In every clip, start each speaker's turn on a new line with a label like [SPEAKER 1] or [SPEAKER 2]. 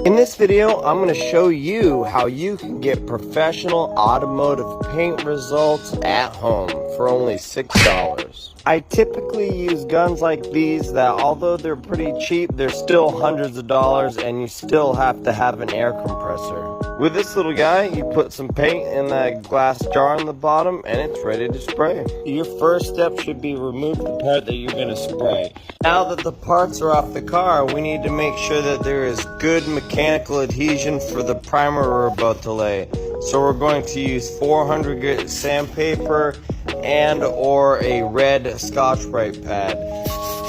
[SPEAKER 1] In this video, I'm going to show you how you can get professional automotive paint results at home for only $6. I typically use guns like these that, although they're pretty cheap, they're still hundreds of dollars and you still have to have an air compressor. With this little guy, you put some paint in that glass jar on the bottom and it's ready to spray. Your first step should be remove the part that you're going to spray. Now that the parts are off the car, we need to make sure that there is good mechanical adhesion for the primer we're about to lay. So we're going to use 400 grit sandpaper and or a red Scotch-Brite pad.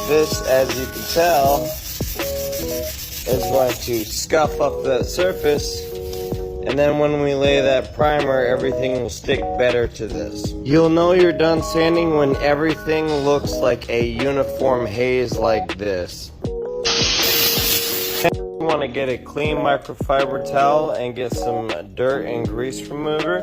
[SPEAKER 1] This, as you can tell, is going to scuff up that surface. And then when we lay that primer, everything will stick better to this. You'll know you're done sanding when everything looks like a uniform haze like this. You want to get a clean microfiber towel and get some dirt and grease remover.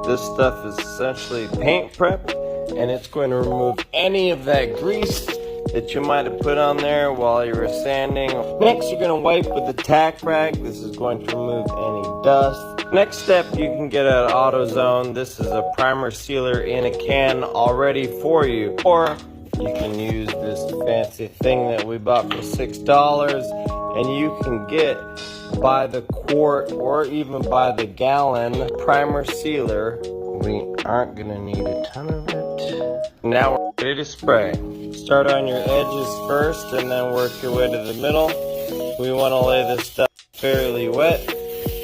[SPEAKER 1] This stuff is essentially paint prep, and it's going to remove any of that grease that you might have put on there while you were sanding. Next, you're going to wipe with a tack rag. This is going to remove any dust. Next step, you can get at AutoZone. This is a primer sealer in a can already for you. Or you can use this fancy thing that we bought for $6, and you can get by the quart or even by the gallon primer sealer. We aren't going to need a ton of it. Now we're ready to spray. Start on your edges first and then work your way to the middle. We want to lay this stuff fairly wet.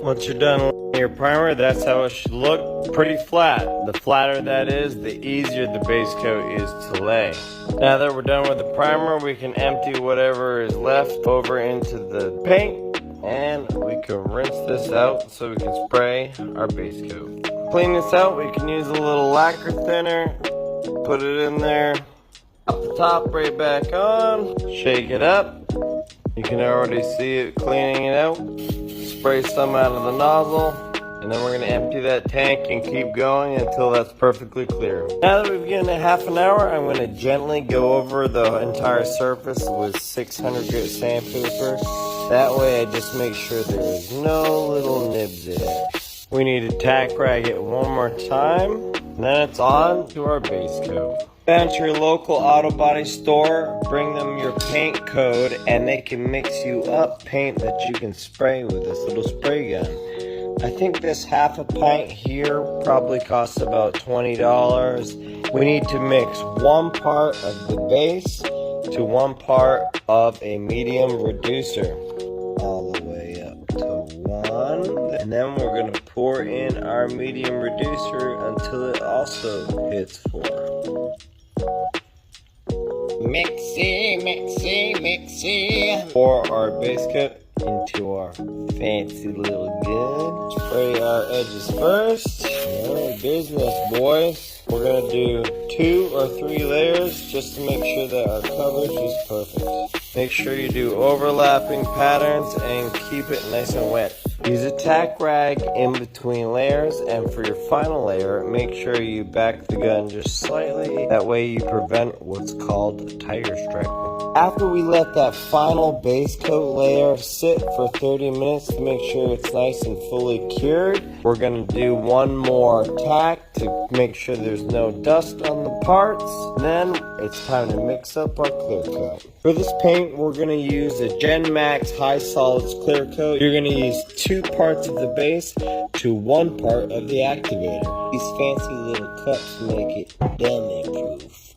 [SPEAKER 1] Once you're done laying your primer, that's how it should look. Pretty flat. The flatter that is, the easier the base coat is to lay. Now that we're done with the primer, we can empty whatever is left over into the paint, and we can rinse this out so we can spray our base coat. Clean this out, we can use a little lacquer thinner, put it in there, up the top, right back on, shake it up. You can already see it cleaning it out. Spray some out of the nozzle, and then we're going to empty that tank and keep going until that's perfectly clear. Now that we've given it half an hour, I'm going to gently go over the entire surface with 600 grit sandpaper. That way I just make sure there is no little nibs in it. We need to tack rag it one more time, and then it's on to our base coat. Down to your local auto body store, bring them your paint code, and they can mix you up paint that you can spray with this little spray gun. I think this half a pint here probably costs about $20. We need to mix 1 part of the base to 1 part of a medium reducer, all the way up to 1. And then we're going to pour in our medium reducer until it also hits 4. Mixy, mixy, mixy. Pour our base coat into our fancy little gun. Spray our edges first. Alright, business, boys. We're going to do 2 or 3 layers just to make sure that our coverage is perfect. Make sure you do overlapping patterns and keep it nice and wet. Use a tack rag in between layers, and for your final layer, make sure you back the gun just slightly. That way you prevent what's called tire striping. After we let that final base coat layer sit for 30 minutes to make sure it's nice and fully cured, we're going to do 1 more tack to make sure there's no dust on the parts. Then it's time to mix up our clear coat. For this paint, we're going to use a Gen Max High Solids clear coat. You're going to use 2 parts of the base to 1 part of the activator. These fancy little cups make it dummy proof.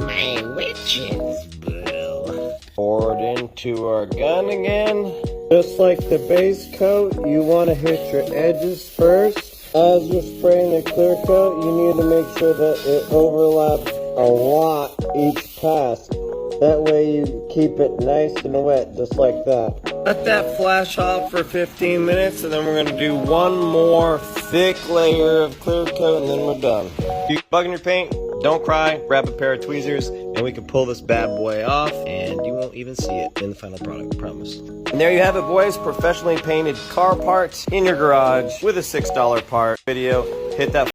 [SPEAKER 1] My witches brew. Pour it into our gun again. Just like the base coat, you want to hit your edges first. As you're spraying the clear coat, you need to make sure that it overlaps a lot each pass. That way you keep it nice and wet, just like that. Let that flash off for 15 minutes, and then we're going to do 1 more thick layer of clear coat, and then we're done. If you're bugging your paint, don't cry. Grab a pair of tweezers, and we can pull this bad boy off, and you won't even see it in the final product, I promise. And there you have it, boys. Professionally painted car parts in your garage with a $6 part video. Hit that